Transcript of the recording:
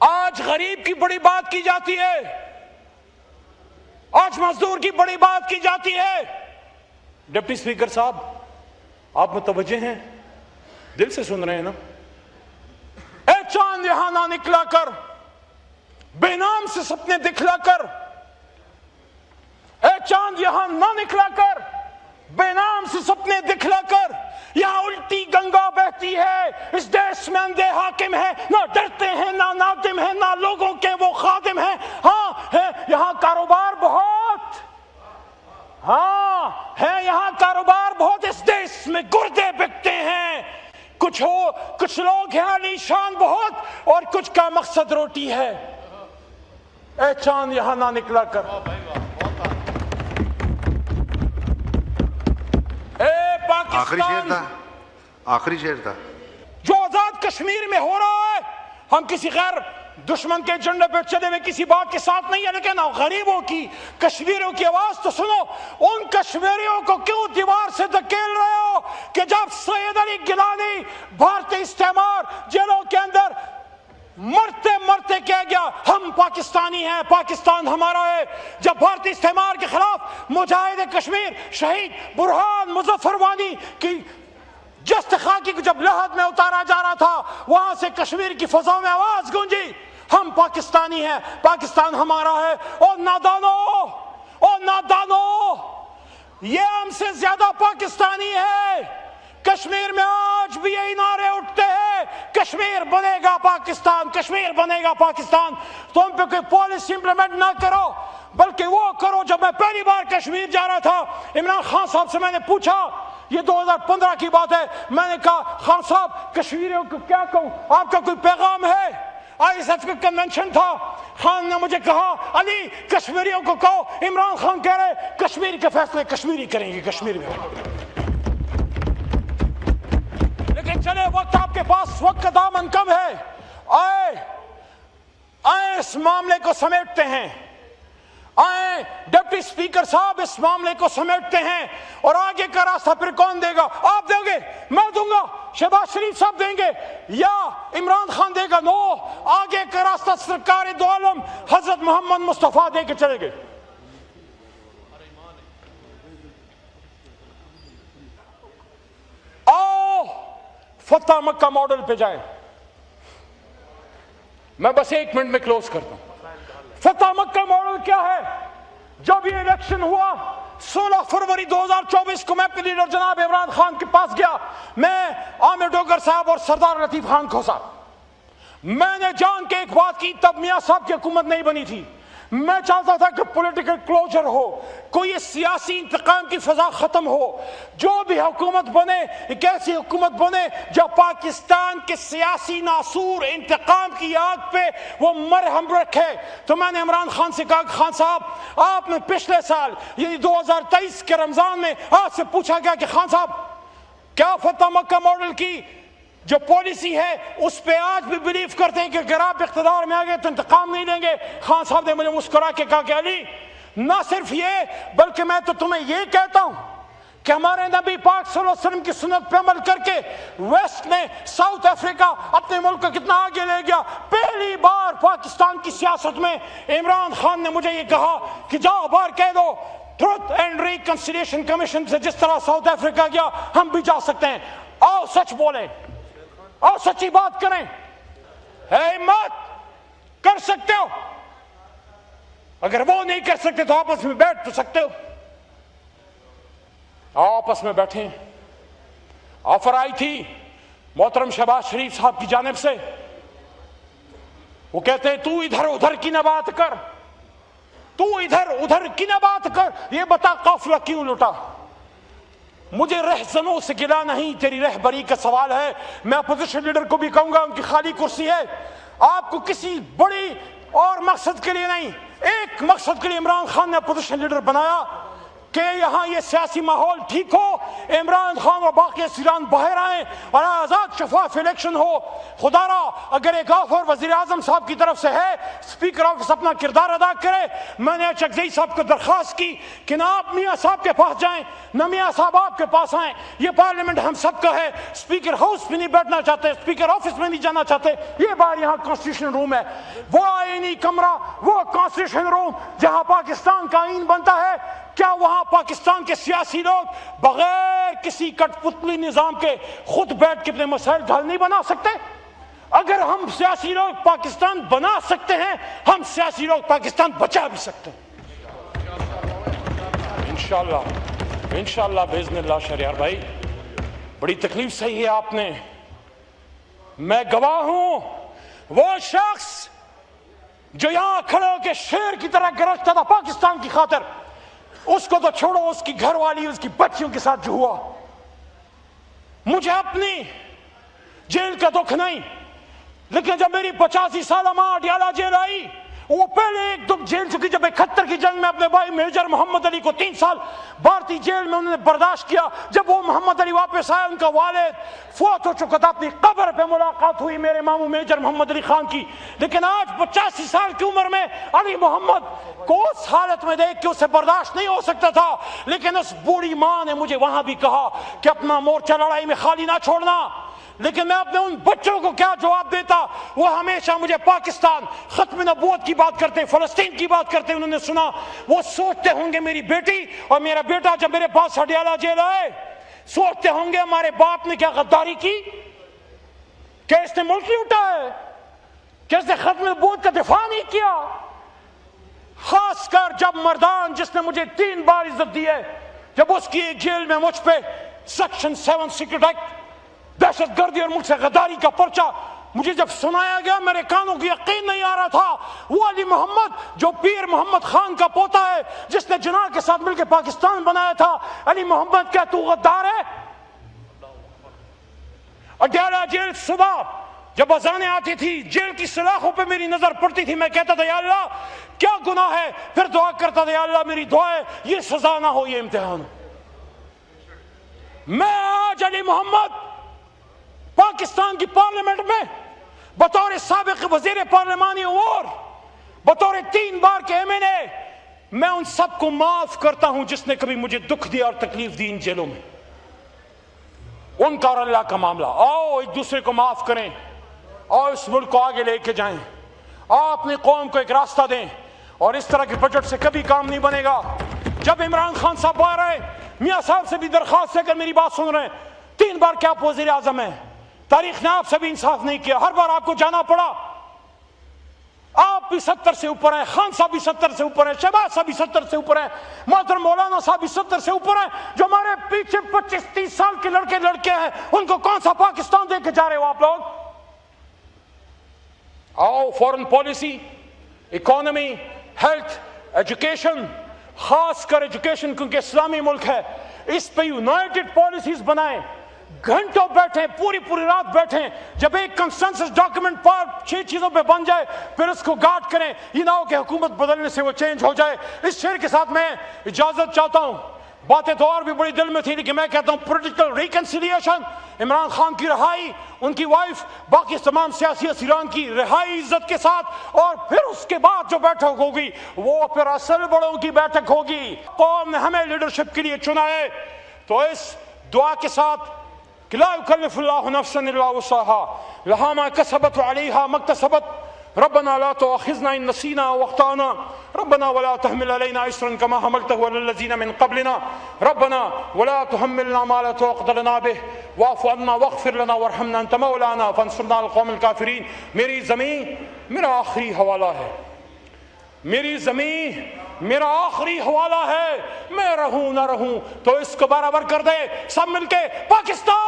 آج غریب کی بڑی بات کی جاتی ہے, آج مزدور کی بڑی بات کی جاتی ہے. ڈپٹی اسپیکر صاحب, آپ متوجہ ہیں, دل سے سن رہے ہیں نا؟ اے چاند یہاں نہ نکلا کر, بے نام سے سپنے دکھلا کر. اے چاند یہاں نہ نکلا کر, بے نام سے سپنے دکھلا کر. یہاں الٹی گنگا بہتی ہے, اس دیش میں اندھے حاکم ہیں, نہ ڈرتے ہیں نہ نادم ہیں, نہ لوگوں کے وہ خادم ہیں. ہاں ہے یہاں کاروبار بہت, ہاں ہے یہاں کاروبار بہت, اس دیش میں گردے بکتے ہیں. کچھ لوگ ہیں علی شان بہت, اور کچھ کا مقصد روٹی ہے. اے چاند یہاں نہ نکلا کر. آخری شعر تھا, آخری شعر تھا. جو آزاد کشمیر میں ہو رہا ہے, ہم کسی غیر دشمن کے جھنڈے پہ چلے ہوئے کسی بات کے ساتھ نہیں ہے, لیکن غریبوں کی, کشمیریوں کی آواز تو سنو. ان کشمیریوں کو کیوں دیوار سے دھکیل رہے ہو کہ جب سید علی گیلانی بھارتی استعمار جیلوں کے اندر مرتے مرتے کہہ گیا ہم پاکستانی ہیں, پاکستان ہمارا ہے. جب بھارتی استعمار کے خلاف مجاہد کشمیر شہید برہان مظفر وانی کی جست خاکی کو جب لحد میں اتارا جا رہا تھا, وہاں سے کشمیر کی فضاؤں میں آواز گونجی ہم پاکستانی ہیں, پاکستان ہمارا ہے. اور نادانو, یہ ہم سے زیادہ پاکستانی ہے. کشمیر میں آج بھی یہی نعرے اٹھتے ہیں, کشمیر بنے گا پاکستان, کشمیر بنے گا پاکستان. تم پہ کوئی پالیسی امپلیمنٹ نہ کرو, بلکہ وہ کرو. جب میں پہلی بار کشمیر جا رہا تھا, عمران خان صاحب سے میں نے پوچھا, یہ 2015 کی بات ہے, میں نے کہا خان صاحب کشمیریوں کو کیا کہوں, آپ کا کوئی پیغام ہے؟ ISF کا کنونشن تھا. خان نے مجھے کہا علی کشمیریوں کو کہو, عمران خان کہہ رہے کشمیر کے فیصلے کشمیری کریں گے, کشمیر میں. لیکن چلے وقت آپ کے پاس, وقت کا دامن کم ہے. آئے اس معاملے کو سمیٹتے ہیں, آئے ڈپٹی اسپیکر صاحب اس معاملے کو سمیٹتے ہیں. اور آگے کا راستہ پھر کون دے گا؟ آپ دیں گے, میں دوں گا, شہباز شریف صاحب دیں گے, یا عمران خان دے گا؟ نو, آگے کا راستہ سرکار دو عالم حضرت محمد مصطفیٰ دے کے چلے گئے. آؤ فتح مکہ ماڈل پہ جائیں. میں بس 1 منٹ میں کلوز کرتا ہوں. فتح مکہ ماڈل کیا ہے؟ جب یہ الیکشن ہوا 16 فروری 2024 کو, میں اپنے لیڈر جناب عمران خان کے پاس گیا, میں عامر ڈوگر صاحب اور سردار لطیف خان کھو صاحب. میں نے جان کے ایک بات کی, تب میاں صاحب کی حکومت نہیں بنی تھی. میں چاہتا تھا کہ پولیٹیکل کلوجر ہو, کوئی سیاسی انتقام کی فضا ختم ہو. جو بھی حکومت بنے, ایک ایسی حکومت بنے جو پاکستان کے سیاسی ناسور انتقام کی آگ پہ وہ مرہم رکھے. تو میں نے عمران خان سے کہا خان صاحب آپ نے پچھلے سال یعنی 2023 کے رمضان میں آپ سے پوچھا گیا کہ خان صاحب کیا فتح مکہ ماڈل کی جو پالیسی ہے اس پہ آج بھی بلیو کرتے ہیں کہ اگر آپ اقتدار میں آگے تو انتقام نہیں لیں گے؟ خان صاحب نے مجھے مسکرا کے کہا کہ علی نہ صرف یہ, بلکہ میں تو تمہیں یہ کہتا ہوں کہ ہمارے نبی پاک صلی اللہ علیہ وسلم کی سنت پہ عمل کر کے ویسٹ نے ساؤتھ افریقہ اپنے ملک کو کتنا آگے لے گیا. پہلی بار پاکستان کی سیاست میں عمران خان نے مجھے یہ کہا کہ جاؤ باہر کہہ دو ٹروتھ اینڈ ریکنسیلیشن کمیشن سے جس طرح ساؤتھ افریقہ گیا ہم بھی جا سکتے ہیں. آؤ سچ بولیں, اور سچی بات کریں. ہے ہمت, کر سکتے ہو. اگر وہ نہیں کر سکتے تو آپس میں بیٹھ تو سکتے ہو. آپس میں بیٹھیں. آفر آئی تھی محترم شہباز شریف صاحب کی جانب سے, وہ کہتے ہیں تو ادھر ادھر کی نہ بات کر, تو ادھر ادھر کی نہ بات کر, یہ بتا قافلہ کیوں لٹا. مجھے رہزنوں سے گلا نہیں, تیری رہبری کا سوال ہے. میں اپوزیشن لیڈر کو بھی کہوں گا, ان کی خالی کرسی ہے, آپ کو کسی بڑی اور مقصد کے لیے نہیں, ایک مقصد کے لیے عمران خان نے اپوزیشن لیڈر بنایا کہ یہاں یہ سیاسی ماحول ٹھیک ہو, عمران خان اور باقی اسیران باہر آئیں اور آزاد شفاف الیکشن ہو. خدا را اگر ایک آفر وزیر اعظم صاحب کی طرف سے ہے, اسپیکر آفس اپنا کردار ادا کرے. میں نے چکزئی صاحب کو درخواست کی کہ نہ آپ میاں صاحب کے پاس جائیں نہ میاں صاحب آپ کے پاس آئیں. یہ پارلیمنٹ ہم سب کا ہے. اسپیکر ہاؤس میں نہیں بیٹھنا چاہتے, اسپیکر آفس میں نہیں جانا چاہتے. یہ بار یہاں کانسٹیٹیوشن روم ہے, وہ آئینی کمرہ, وہ کانسٹیٹیوشن روم جہاں پاکستان کا آئین بنتا ہے. کیا وہاں پاکستان کے سیاسی لوگ بغیر کسی کٹ پتلی نظام کے خود بیٹھ کے اپنے مسائل حل نہیں بنا سکتے؟ اگر ہم سیاسی لوگ پاکستان بنا سکتے ہیں, ہم سیاسی لوگ پاکستان بچا بھی سکتے ہیں انشاءاللہ باذن اللہ. شہریار بھائی بڑی تکلیف سہی ہے آپ نے. میں گواہ ہوں, وہ شخص جو یہاں کھڑے ہو کے شیر کی طرح گرجتا تھا پاکستان کی خاطر, اس کو تو چھوڑو, اس کی گھر والی اس کی بچیوں کے ساتھ جو ہوا. مجھے اپنی جیل کا دکھ نہیں, لیکن جب میری 85 سالہ ماں اڈیالہ جیل آئی, وہ پہلے ایک دکھ جیل چکی جب 71 کی جنگ میں اپنے بھائی میجر محمد علی کو 3 سال بھارتی جیل میں انہوں نے برداشت کیا. جب وہ محمد علی واپس آئے, ان کا والد فوت ہو چکا تھا, اپنی قبر پہ ملاقات ہوئی میرے ماموں میجر محمد علی خان کی. لیکن آج 85 سال کی عمر میں علی محمد کو اس حالت میں دیکھ کے اسے برداشت نہیں ہو سکتا تھا. لیکن اس بوڑھی ماں نے مجھے وہاں بھی کہا کہ اپنا مورچہ لڑائی میں خالی نہ چھوڑنا. لیکن میں اپنے ان بچوں کو کیا جواب دیتا؟ وہ ہمیشہ مجھے پاکستان, ختم نبوت کی بات کرتے, فلسطین کی بات کرتے انہوں نے سنا. وہ سوچتے ہوں گے میری بیٹی اور میرا بیٹا جب میرے پاس اڈیالہ جیل آئے, سوچتے ہوں گے ہمارے باپ نے کیا غداری کی, کہ اس نے ملک نہیں اٹھایا, کہ اس نے ختم نبوت کا دفاع نہیں کیا. خاص کر جب مردان, جس نے مجھے 3 بار عزت دی ہے, جب اس کی ایک جیل میں مجھ پہ سیکشن 7 سیکرٹ ایکٹ, دہشت گردی اور ملک سے غداری کا پرچہ مجھے جب سنایا گیا, میرے کانوں کو یقین نہیں آ رہا تھا. وہ علی محمد جو پیر محمد خان کا پوتا ہے, جس نے جناح کے ساتھ مل کے پاکستان بنایا تھا, علی محمد کیا تو غدار ہے؟ اڈیالہ جیل صبح جب اذانیں آتی تھی, جیل کی سلاخوں پہ میری نظر پڑتی تھی, میں کہتا تھا یا اللہ کیا گناہ ہے, پھر دعا کرتا تھا یا اللہ میری دعا ہے یہ سزا نہ ہو, یہ امتحان. میں آج علی محمد پاکستان کی پارلیمنٹ میں بطور سابق وزیر پارلیمانی اور بطور 3 بار کے MNA, میں ان سب کو معاف کرتا ہوں جس نے کبھی مجھے دکھ دیا اور تکلیف دی ان جیلوں میں. ان کا اور اللہ کا معاملہ. آؤ ایک دوسرے کو معاف کریں, اور اس ملک کو آگے لے کے جائیں. آؤ اپنی قوم کو ایک راستہ دیں, اور اس طرح کے بجٹ سے کبھی کام نہیں بنے گا. جب عمران خان صاحب باہر آئے, میاں صاحب سے بھی درخواست ہے, اگر میری بات سن رہے ہیں, 3 بار کیا آپ وزیر اعظم ہیں, تاریخ نے آپ سے بھی انصاف نہیں کیا, ہر بار آپ کو جانا پڑا. آپ بھی 70 سے اوپر ہیں, خان صاحب بھی 70 سے اوپر ہیں, شہباز صاحب بھی 70 سے اوپر ہیں, محترم مولانا صاحب بھی 70 سے اوپر ہیں. جو ہمارے پیچھے 25-30 سال کے لڑکے ہیں, ان کو کون سا پاکستان دے کے جا رہے ہو آپ لوگ؟ آؤ foreign policy, economy, health, education, خاص کر ایجوکیشن کیونکہ اسلامی ملک ہے, اس پہ یونائٹڈ پالیسیز بنائیں. گھنٹوں بیٹھیں, پوری رات بیٹھیں. جب ایک کنسنسس ڈاکیومنٹ 6 چیزوں پہ بن جائے, پھر اس کو گارڈ کریں. یہ نہ ہو کہ حکومت بدلنے سے وہ چینج ہو جائے. اس شعر کے ساتھ میں اجازت چاہتا ہوں. باتیں تو اور بھی بڑی دل میں تھی, لیکن میں کہتا ہوں پولیٹیکل ریکنسیلیشن, عمران خان کی رہائی, ان کی وائف, باقی تمام سیاسی اسیران کی رہائی عزت کے ساتھ, اور پھر اس کے بعد جو بیٹھک ہوگی وہ پھر اصل بڑوں کی بیٹھک ہوگی. قوم نے ہمیں لیڈرشپ کے لیے چنا ہے, تو اس دعا کے ساتھ کہ لا یکلف اللہ نفسا الا وسعها لها ما کسبت وعلیها ما اکتسبت, ربنا لا تؤاخذنا ان نسینا واخطانا, ربنا ولا تحمل علينا اصرا كما حملته على الذين من قبلنا, ربنا ولا تحملنا ما لا طاقة لنا به واعف عنا واغفر لنا وارحمنا انت مولانا فانصرنا على القوم الكافرين. میری زمین میرا آخری حوالہ ہے, میری زمین میرا آخری حوالہ ہے, میں رہوں نہ رہوں تو اس کو برابر کر دے. سب مل کے پاکستان.